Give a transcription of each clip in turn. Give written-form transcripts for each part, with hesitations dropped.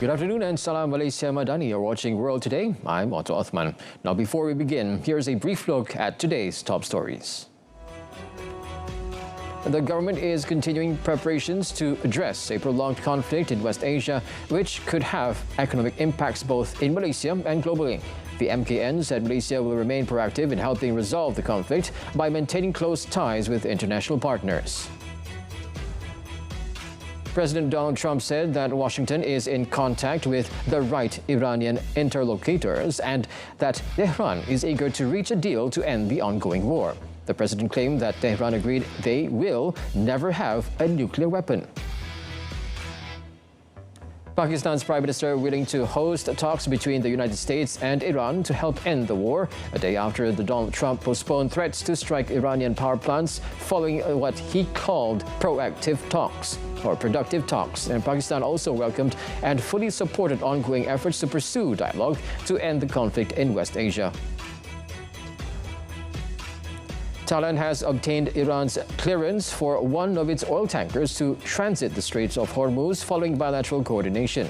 Good afternoon and Salam Malaysia Madani. You're watching World Today. I'm Otto Othman. Now, before we begin, here's a brief look at today's top stories. The government is continuing preparations to address a prolonged conflict in West Asia, which could have economic impacts both in Malaysia and globally. The MKN said Malaysia will remain proactive in helping resolve the conflict by maintaining close ties with international partners. President Donald Trump said that Washington is in contact with the right Iranian interlocutors and that Tehran is eager to reach a deal to end the ongoing war. The president claimed that Tehran agreed they will never have a nuclear weapon. Pakistan's Prime Minister willing to host talks between the United States and Iran to help end the war, a day after Donald Trump postponed threats to strike Iranian power plants following what he called productive talks. And Pakistan also welcomed and fully supported ongoing efforts to pursue dialogue to end the conflict in West Asia. Thailand has obtained Iran's clearance for one of its oil tankers to transit the Straits of Hormuz following bilateral coordination.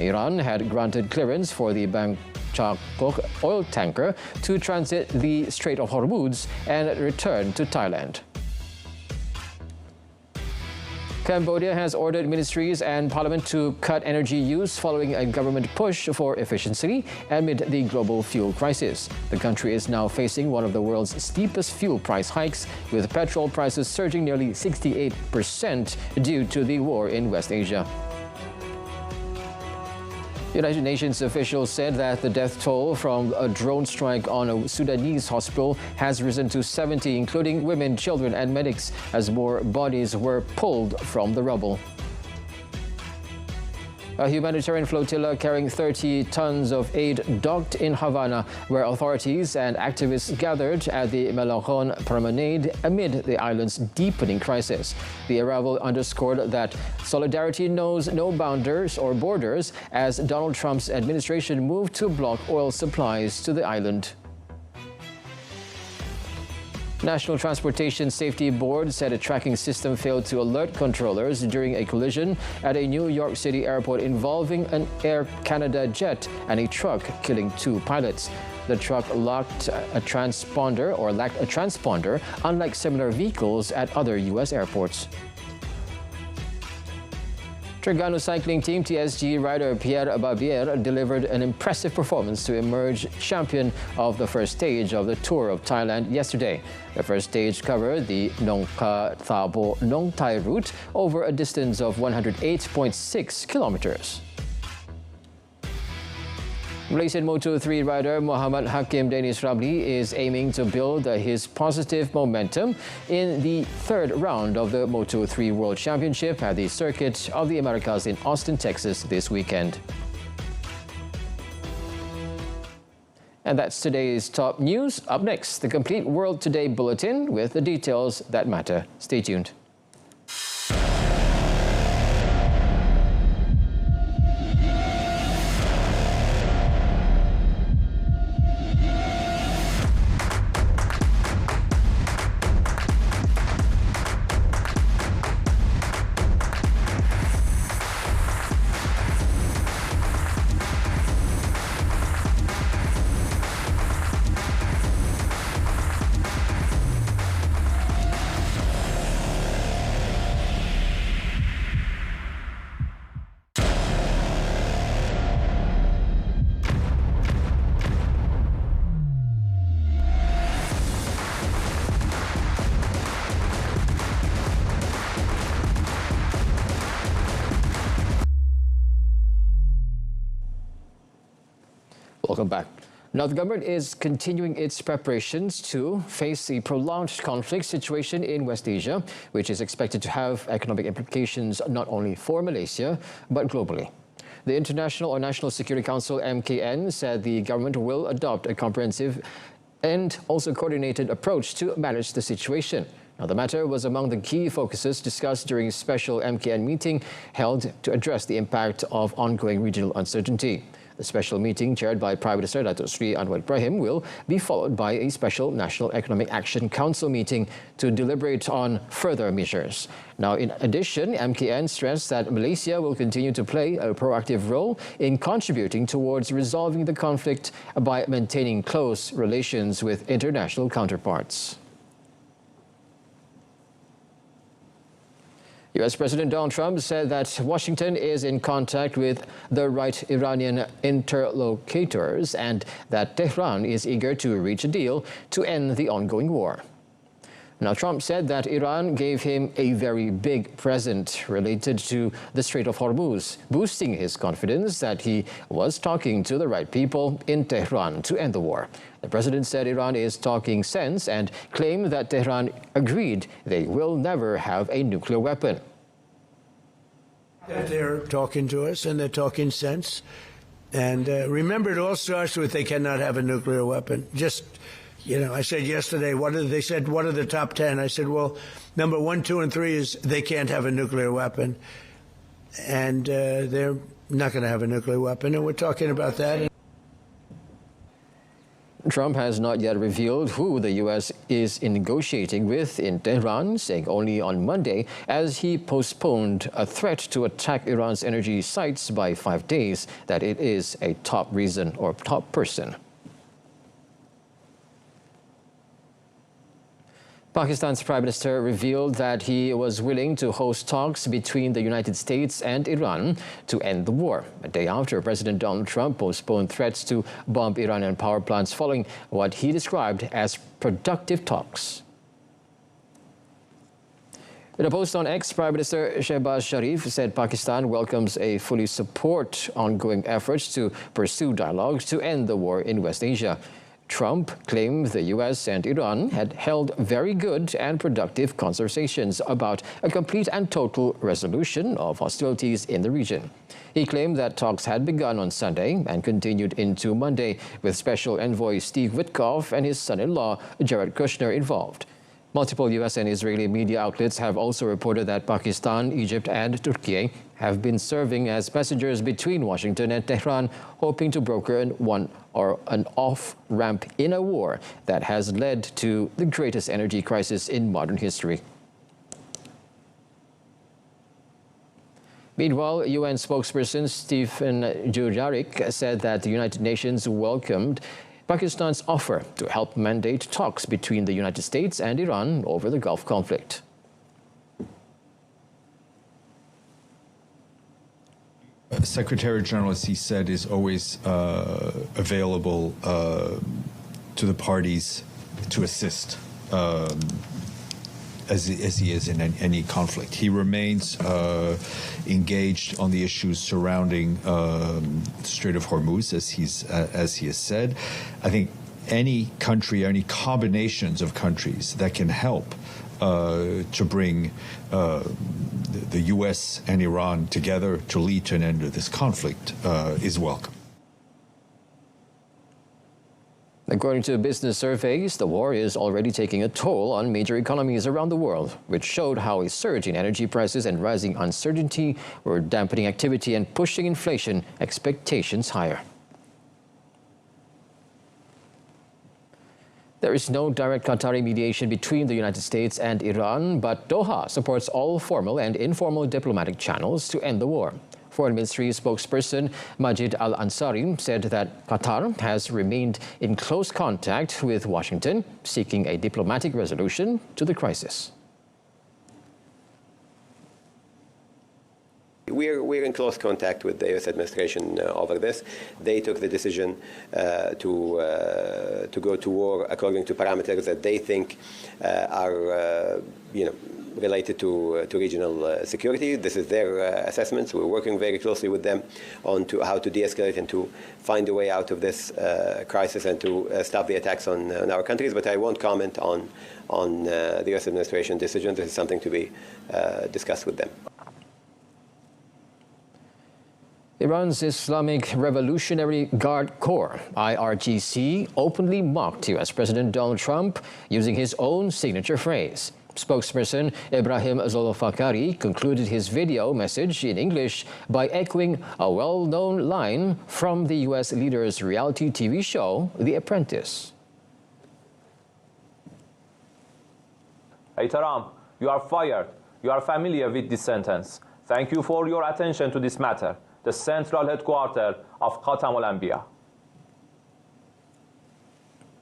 Iran had granted clearance for the Bangkok oil tanker to transit the Strait of Hormuz and return to Thailand. Cambodia has ordered ministries and parliament to cut energy use following a government push for efficiency amid the global fuel crisis. The country is now facing one of the world's steepest fuel price hikes, with petrol prices surging nearly 68% due to the war in West Asia. United Nations officials said that the death toll from a drone strike on a Sudanese hospital has risen to 70, including women, children and medics, as more bodies were pulled from the rubble. A humanitarian flotilla carrying 30 tons of aid docked in Havana, where authorities and activists gathered at the Malahon promenade amid the island's deepening crisis. The arrival underscored that solidarity knows no boundaries or borders as Donald Trump's administration moved to block oil supplies to the island. National Transportation Safety Board said a tracking system failed to alert controllers during a collision at a New York City airport involving an Air Canada jet and a truck, killing 2 pilots. The truck lacked a transponder, unlike similar vehicles at other U.S. airports. Terengganu cycling team TSG rider Pierre Barbier delivered an impressive performance to emerge champion of the first stage of the Tour of Thailand yesterday. The first stage covered the Nongka Thabo Nong Thai route over a distance of 108.6 kilometers. Malaysian Moto3 rider Muhammad Hakim Danish Rabli is aiming to build his positive momentum in the third round of the Moto3 World Championship at the Circuit of the Americas in Austin, Texas this weekend. And that's today's top news. Up next, the complete World Today Bulletin with the details that matter. Stay tuned. Welcome back. Now, the government is continuing its preparations to face the prolonged conflict situation in West Asia, which is expected to have economic implications not only for Malaysia, but globally. The International or National Security Council, MKN, said the government will adopt a comprehensive and also coordinated approach to manage the situation. Now, the matter was among the key focuses discussed during a special MKN meeting held to address the impact of ongoing regional uncertainty. The special meeting, chaired by Prime Minister Datuk Sri Anwar Ibrahim, will be followed by a special National Economic Action Council meeting to deliberate on further measures. Now, in addition, MKN stressed that Malaysia will continue to play a proactive role in contributing towards resolving the conflict by maintaining close relations with international counterparts. U.S. President Donald Trump said that Washington is in contact with the right Iranian interlocutors and that Tehran is eager to reach a deal to end the ongoing war. Now, Trump said that Iran gave him a very big present related to the Strait of Hormuz, boosting his confidence that he was talking to the right people in Tehran to end the war. The president said Iran is talking sense and claimed that Tehran agreed they will never have a nuclear weapon. They're talking to us and they're talking sense. And remember, it all starts with they cannot have a nuclear weapon. Just, you know, I said yesterday, they said, what are the top 10? I said, well, number 1, 2, and 3 is they can't have a nuclear weapon. And they're not going to have a nuclear weapon. And we're talking about that. Trump has not yet revealed who the U.S. is negotiating with in Tehran, saying only on Monday as he postponed a threat to attack Iran's energy sites by 5 days that it is a top reason or top person. Pakistan's Prime Minister revealed that he was willing to host talks between the United States and Iran to end the war, a day after President Donald Trump postponed threats to bomb Iranian power plants following what he described as productive talks. In a post on X, Prime Minister Shehbaz Sharif said Pakistan welcomes a fully support ongoing efforts to pursue dialogue to end the war in West Asia. Trump claimed the U.S. and Iran had held very good and productive conversations about a complete and total resolution of hostilities in the region. He claimed that talks had begun on Sunday and continued into Monday, with Special Envoy Steve Witkoff and his son-in-law Jared Kushner involved. Multiple U.S. and Israeli media outlets have also reported that Pakistan, Egypt and Turkey have been serving as messengers between Washington and Tehran, hoping to broker an off-ramp in a war that has led to the greatest energy crisis in modern history. Meanwhile, UN spokesperson Stephen Dujarric said that the United Nations welcomed Pakistan's offer to help mandate talks between the United States and Iran over the Gulf conflict. Secretary General, as he said, is always available to the parties to assist as he is in any conflict. He remains engaged on the issues surrounding the Strait of Hormuz, as he has said. I think any country, any combinations of countries that can help to bring the U.S. and Iran together to lead to an end to this conflict is welcome. According to business surveys, the war is already taking a toll on major economies around the world, which showed how a surge in energy prices and rising uncertainty were dampening activity and pushing inflation expectations higher. There is no direct Qatari mediation between the United States and Iran, but Doha supports all formal and informal diplomatic channels to end the war. Foreign Ministry spokesperson Majid Al-Ansari said that Qatar has remained in close contact with Washington, seeking a diplomatic resolution to the crisis. We're in close contact with the U.S. administration over this. They took the decision to go to war according to parameters that they think are, related to regional security. This is their assessments. We're working very closely with them on how to de-escalate and to find a way out of this crisis and to stop the attacks on our countries. But I won't comment on the U.S. administration decision. This is something to be discussed with them. Iran's Islamic Revolutionary Guard Corps, IRGC, openly mocked U.S. President Donald Trump using his own signature phrase. Spokesperson Ibrahim Zulfikar concluded his video message in English by echoing a well-known line from the U.S. leader's reality TV show, The Apprentice. Hey Terima, you are fired. You are familiar with this sentence. Thank you for your attention to this matter, the central headquarters of Khatam al-Anbiya.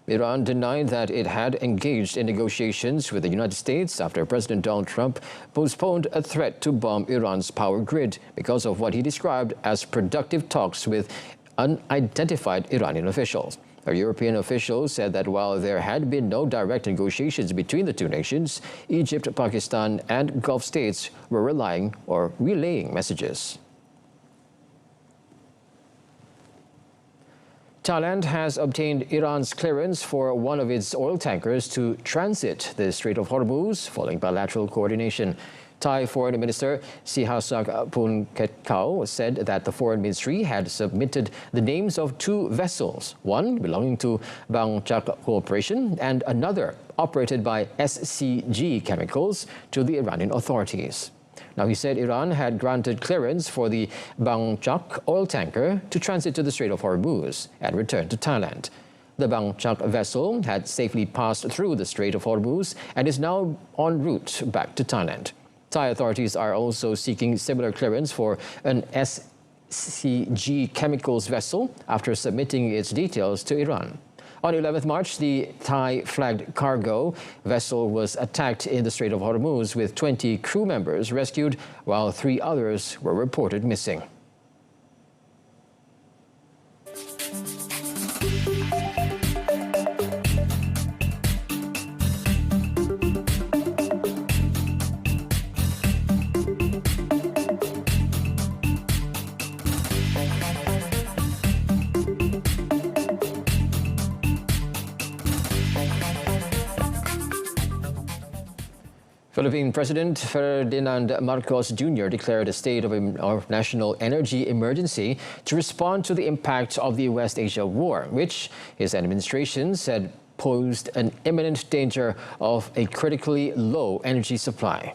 Iran denied that it had engaged in negotiations with the United States after President Donald Trump postponed a threat to bomb Iran's power grid because of what he described as productive talks with unidentified Iranian officials. A European official said that while there had been no direct negotiations between the two nations, Egypt, Pakistan, and Gulf states were relaying messages. Thailand has obtained Iran's clearance for one of its oil tankers to transit the Strait of Hormuz following bilateral coordination. Thai Foreign Minister Sihasak Phunketkaew said that the Foreign Ministry had submitted the names of two vessels, one belonging to Bangchak Corporation and another operated by SCG Chemicals, to the Iranian authorities. Now, he said Iran had granted clearance for the Bangchak oil tanker to transit to the Strait of Hormuz and return to Thailand. The Bangchak vessel had safely passed through the Strait of Hormuz and is now en route back to Thailand. Thai authorities are also seeking similar clearance for an SCG Chemicals vessel after submitting its details to Iran. On 11th March, the Thai-flagged cargo vessel was attacked in the Strait of Hormuz with 20 crew members rescued, while 3 others were reported missing. Philippine President Ferdinand Marcos Jr. declared a state of national energy emergency to respond to the impact of the West Asia War, which his administration said posed an imminent danger of a critically low energy supply.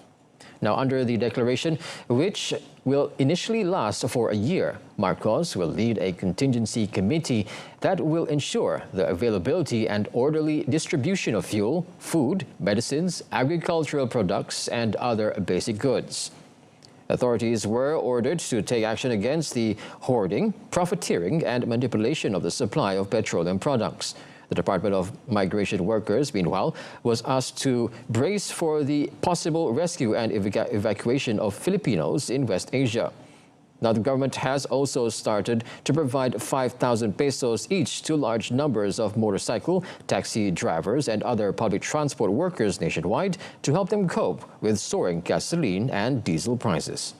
Now, under the declaration, which will initially last for a year, Marcos will lead a contingency committee that will ensure the availability and orderly distribution of fuel, food, medicines, agricultural products, and other basic goods. Authorities were ordered to take action against the hoarding, profiteering, and manipulation of the supply of petroleum products. The Department of Migration Workers, meanwhile, was asked to brace for the possible rescue and evacuation of Filipinos in West Asia. Now, the government has also started to provide 5,000 pesos each to large numbers of motorcycle, taxi drivers, and other public transport workers nationwide to help them cope with soaring gasoline and diesel prices.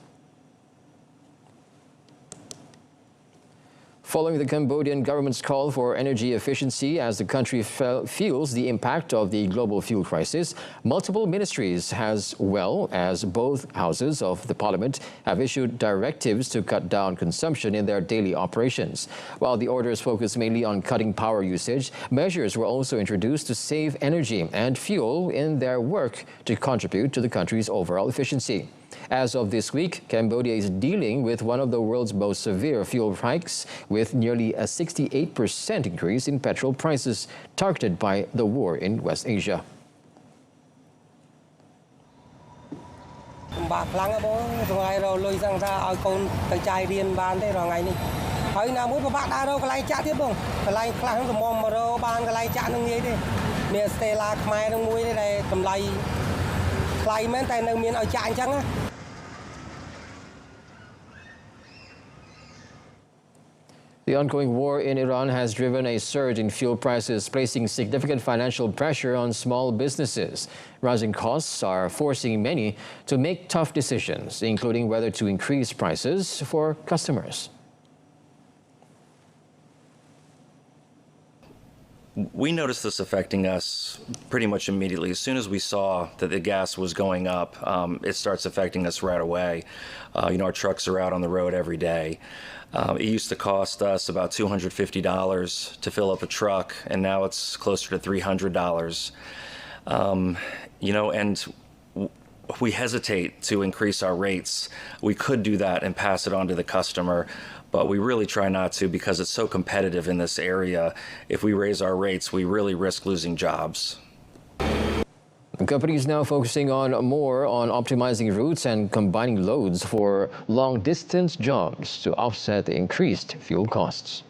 Following the Cambodian government's call for energy efficiency as the country feels the impact of the global fuel crisis, multiple ministries as well as both houses of the parliament have issued directives to cut down consumption in their daily operations. While the orders focus mainly on cutting power usage, measures were also introduced to save energy and fuel in their work to contribute to the country's overall efficiency. As of this week, Cambodia is dealing with one of the world's most severe fuel hikes, with nearly a 68% increase in petrol prices targeted by the war in West Asia. The ongoing war in Iran has driven a surge in fuel prices, placing significant financial pressure on small businesses. Rising costs are forcing many to make tough decisions, including whether to increase prices for customers. We noticed this affecting us pretty much immediately. As soon as we saw that the gas was going up, it starts affecting us right away. Our trucks are out on the road every day. It used to cost us about $250 to fill up a truck, and now it's closer to $300. And we hesitate to increase our rates. We could do that and pass it on to the customer, but we really try not to because it's so competitive in this area. If we raise our rates, we really risk losing jobs. The company is now focusing on optimizing routes and combining loads for long-distance jobs to offset the increased fuel costs.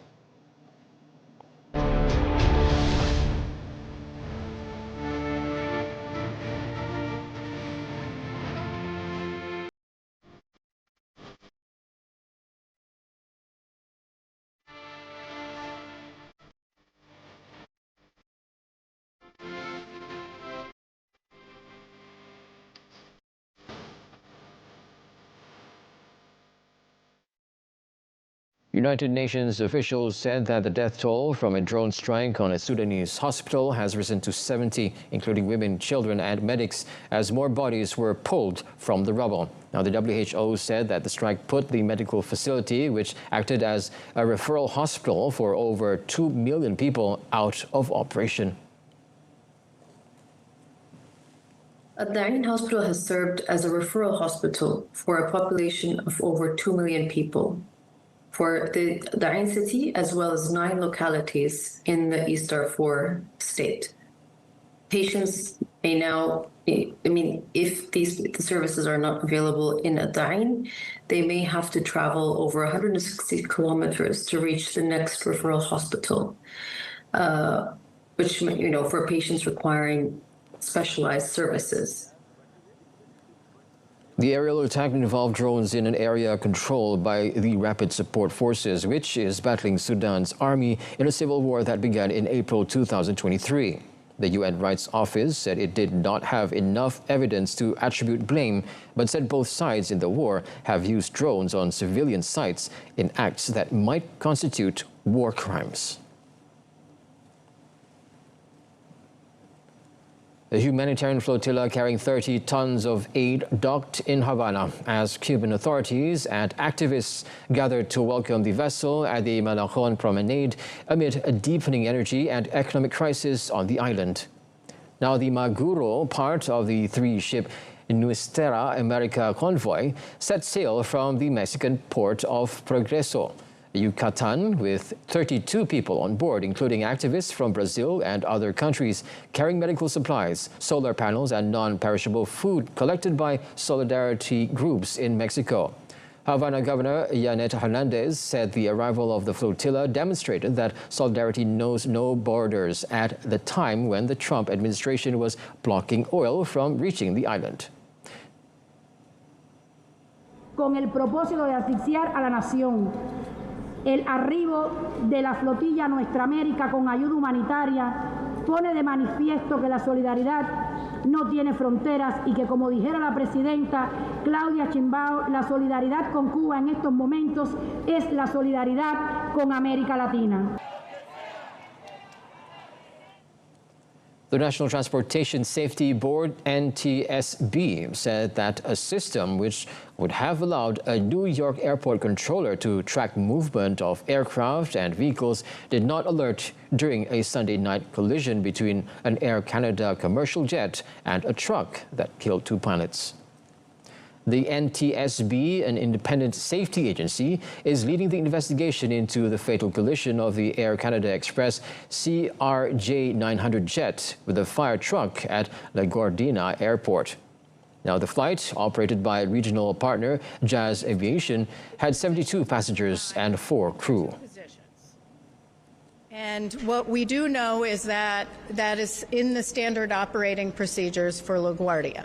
United Nations officials said that the death toll from a drone strike on a Sudanese hospital has risen to 70, including women, children and medics, as more bodies were pulled from the rubble. Now, the WHO said that the strike put the medical facility, which acted as a referral hospital for over 2 million people, out of operation. The Ain Hospital has served as a referral hospital for a population of over 2 million people, for the Ain city as well as 9 localities in the East Darfur state. Patients may now, if the services are not available in Ain, they may have to travel over 160 kilometers to reach the next referral hospital, which, for patients requiring specialized services. The aerial attack involved drones in an area controlled by the Rapid Support Forces, which is battling Sudan's army in a civil war that began in April 2023. The UN Rights Office said it did not have enough evidence to attribute blame, but said both sides in the war have used drones on civilian sites in acts that might constitute war crimes. The humanitarian flotilla carrying 30 tons of aid docked in Havana as Cuban authorities and activists gathered to welcome the vessel at the Malajon promenade amid a deepening energy and economic crisis on the island. Now, the Maguro part of the 3-ship Nuestra America convoy set sail from the Mexican port of Progreso, Yucatan, with 32 people on board, including activists from Brazil and other countries, carrying medical supplies, solar panels and non-perishable food collected by solidarity groups in Mexico. Havana Governor Janet Hernandez said the arrival of the flotilla demonstrated that solidarity knows no borders at the time when the Trump administration was blocking oil from reaching the island. Con el propósito de asfixiar a la nación. El arribo de la flotilla Nuestra América con ayuda humanitaria pone de manifiesto que la solidaridad no tiene fronteras y que, como dijera la presidenta Claudia Sheinbaum, la solidaridad con Cuba en estos momentos es la solidaridad con América Latina. The National Transportation Safety Board, NTSB, said that a system which would have allowed a New York airport controller to track movement of aircraft and vehicles did not alert during a Sunday night collision between an Air Canada commercial jet and a truck that killed 2 pilots. The NTSB, an independent safety agency, is leading the investigation into the fatal collision of the Air Canada Express CRJ-900 jet with a fire truck at LaGuardia Airport. Now, the flight, operated by regional partner Jazz Aviation, had 72 passengers and 4 crew. And what we do know is that is in the standard operating procedures for LaGuardia.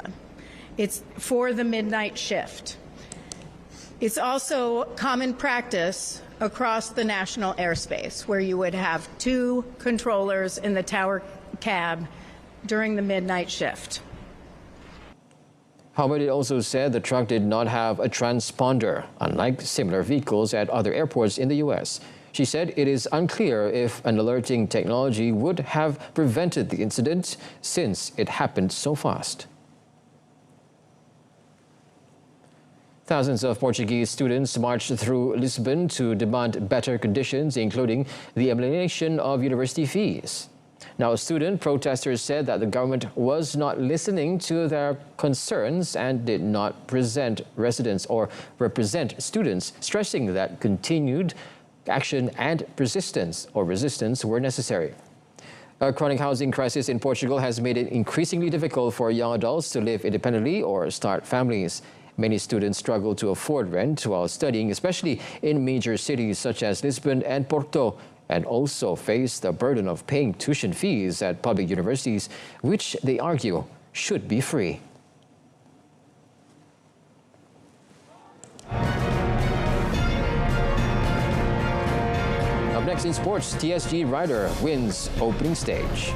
It's for the midnight shift. It's also common practice across the national airspace where you would have 2 controllers in the tower cab during the midnight shift. However, it also said the truck did not have a transponder, unlike similar vehicles at other airports in the U.S. She said it is unclear if an alerting technology would have prevented the incident since it happened so fast. Thousands of Portuguese students marched through Lisbon to demand better conditions, including the elimination of university fees. Now, student protesters said that the government was not listening to their concerns and did not present residents or represent students, stressing that continued action and resistance were necessary. A chronic housing crisis in Portugal has made it increasingly difficult for young adults to live independently or start families. Many students struggle to afford rent while studying, especially in major cities such as Lisbon and Porto, and also face the burden of paying tuition fees at public universities, which they argue should be free. Up next in sports, TSG rider wins opening stage.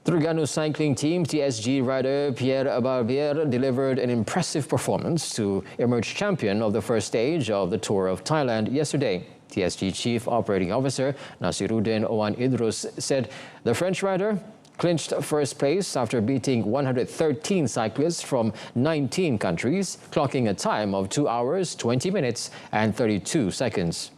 Terengganu cycling team TSG rider Pierre Barbier delivered an impressive performance to emerge champion of the first stage of the Tour of Thailand yesterday. TSG Chief Operating Officer Nasiruddin Owan Idrus said the French rider clinched first place after beating 113 cyclists from 19 countries, clocking a time of 2 hours, 20 minutes and 32 seconds.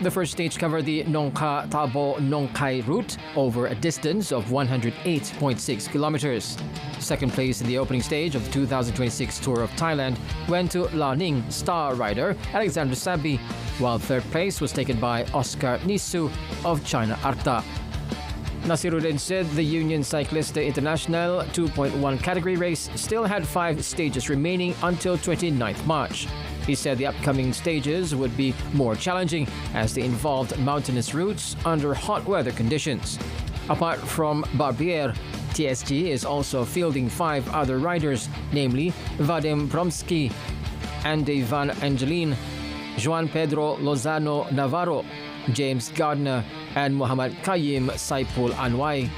The first stage covered the Nongka Tabo Nongkai route over a distance of 108.6 kilometers. Second place in the opening stage of the 2026 Tour of Thailand went to Laning star rider Alexander Sabi, while third place was taken by Oscar Nisu of China Arta. Nasiruddin said the Union Cyclista International 2.1 category race still had 5 stages remaining until 29th March. He said the upcoming stages would be more challenging as they involved mountainous routes under hot weather conditions. Apart from Barbier, TSG is also fielding 5 other riders, namely Vadim Bromsky, Andy Van Angeline, Juan Pedro Lozano Navarro, James Gardner, and Muhammad Kayim Saipul Anwai,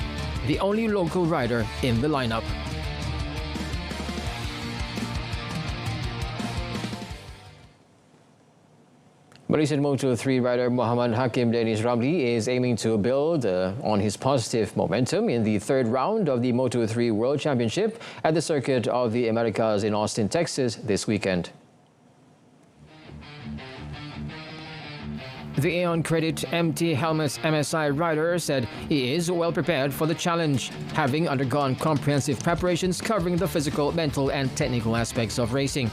the only local rider in the lineup. Malaysian Moto3 rider Muhammad Hakim Danish Ramli is aiming to build on his positive momentum in the third round of the Moto3 World Championship at the Circuit of the Americas in Austin, Texas this weekend. The Aeon Credit MT Helmets MSI rider said he is well prepared for the challenge, having undergone comprehensive preparations covering the physical, mental and technical aspects of racing.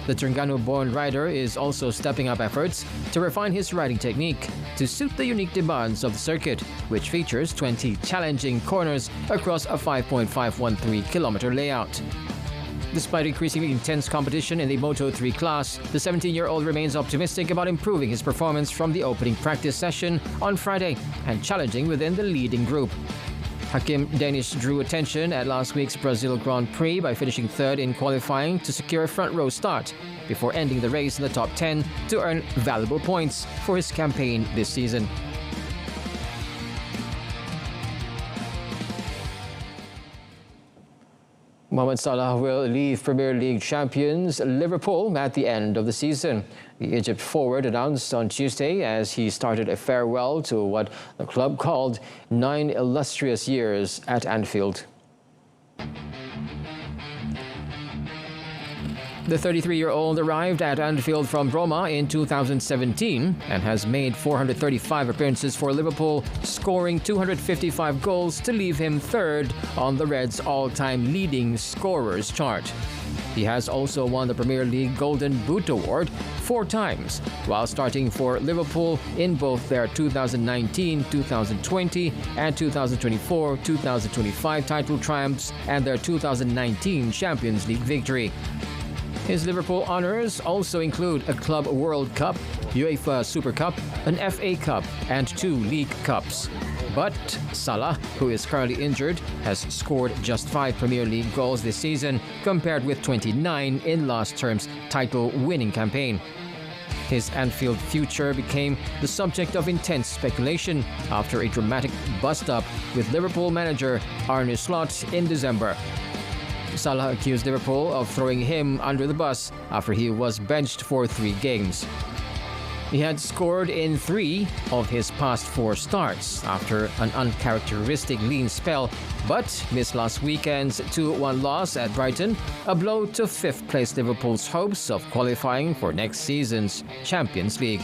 The Terengganu-born rider is also stepping up efforts to refine his riding technique to suit the unique demands of the circuit, which features 20 challenging corners across a 5.513-kilometer layout. Despite increasingly intense competition in the Moto3 class, the 17-year-old remains optimistic about improving his performance from the opening practice session on Friday and challenging within the leading group. Hakim Danish drew attention at last week's Brazil Grand Prix by finishing third in qualifying to secure a front-row start before ending the race in the top 10 to earn valuable points for his campaign this season. Mohamed Salah will leave Premier League champions Liverpool at the end of the season. The Egypt forward announced on Tuesday as he started a farewell to what the club called 9 illustrious years at Anfield. The 33-year-old arrived at Anfield from Roma in 2017 and has made 435 appearances for Liverpool, scoring 255 goals to leave him third on the Reds' all-time leading scorers chart. He has also won the Premier League Golden Boot Award 4 times, while starting for Liverpool in both their 2019, 2020 and 2024-2025 title triumphs and their 2019 Champions League victory. His Liverpool honours also include a Club World Cup, UEFA Super Cup, an FA Cup and 2 League Cups. But Salah, who is currently injured, has scored just 5 Premier League goals this season compared with 29 in last term's title-winning campaign. His Anfield future became the subject of intense speculation after a dramatic bust-up with Liverpool manager Arne Slot in December. Salah accused Liverpool of throwing him under the bus after he was benched for 3 games. He had scored in 3 of his past 4 starts after an uncharacteristic lean spell, but missed last weekend's 2-1 loss at Brighton, a blow to 5th place Liverpool's hopes of qualifying for next season's Champions League.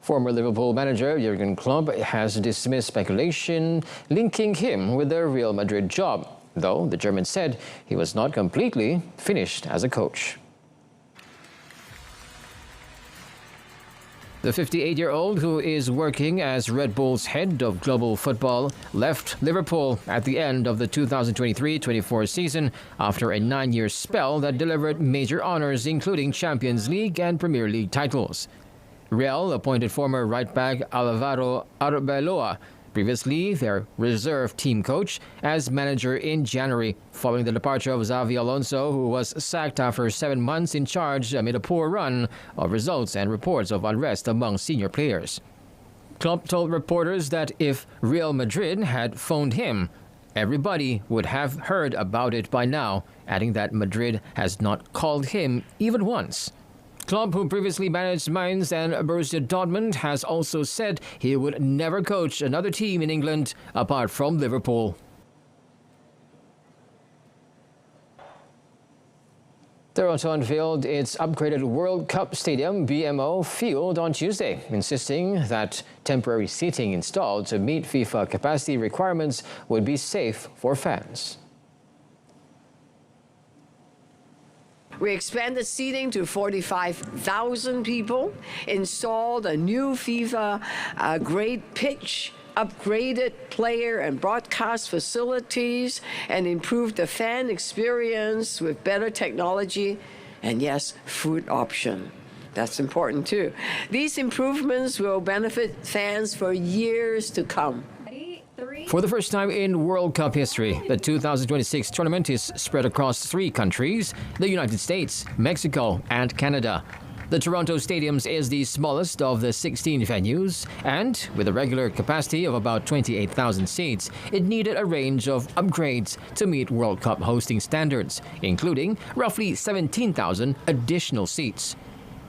Former Liverpool manager Jurgen Klopp has dismissed speculation linking him with the Real Madrid job, though the German said he was not completely finished as a coach. The 58-year-old, who is working as Red Bull's head of global football, left Liverpool at the end of the 2023-24 season after a 9-year spell that delivered major honors including Champions League and Premier League titles. Real appointed former right-back Álvaro Arbeloa, previously their reserve team coach, as manager in January, following the departure of Xavi Alonso, who was sacked after 7 months in charge amid a poor run of results and reports of unrest among senior players. Klopp told reporters that if Real Madrid had phoned him, everybody would have heard about it by now, adding that Madrid has not called him even once. Klopp, who previously managed Mainz and Borussia Dortmund, has also said he would never coach another team in England apart from Liverpool. Toronto unveiled its upgraded World Cup stadium BMO Field on Tuesday, insisting that temporary seating installed to meet FIFA capacity requirements would be safe for fans. We expanded seating to 45,000 people, installed a new FIFA grade pitch, upgraded player and broadcast facilities, and improved the fan experience with better technology and, yes, food option. That's important too. These improvements will benefit fans for years to come. For the first time in World Cup history, the 2026 tournament is spread across 3 countries, the United States, Mexico, and Canada. The Toronto Stadiums is the smallest of the 16 venues, and with a regular capacity of about 28,000 seats, it needed a range of upgrades to meet World Cup hosting standards, including roughly 17,000 additional seats.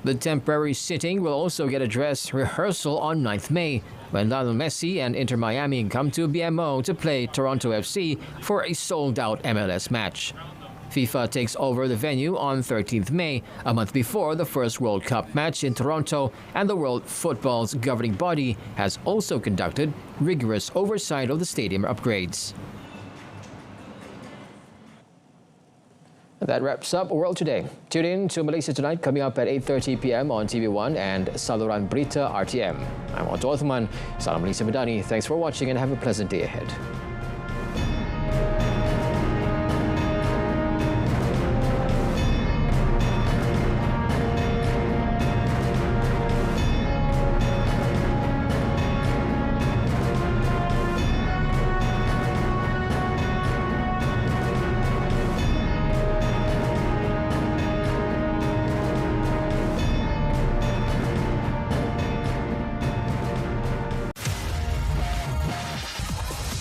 The temporary sitting will also get a dress rehearsal on 9th May, when Lionel Messi and Inter Miami come to BMO to play Toronto FC for a sold-out MLS match. FIFA takes over the venue on 13th May, a month before the first World Cup match in Toronto, and the World Football's governing body has also conducted rigorous oversight of the stadium upgrades. That wraps up World Today. Tune in to Malaysia Tonight coming up at 8:30 p.m. on TV1 and saluran Berita RTM. I'm Otto Othman. Salam Malaysia Madani. Thanks for watching and have a pleasant day ahead.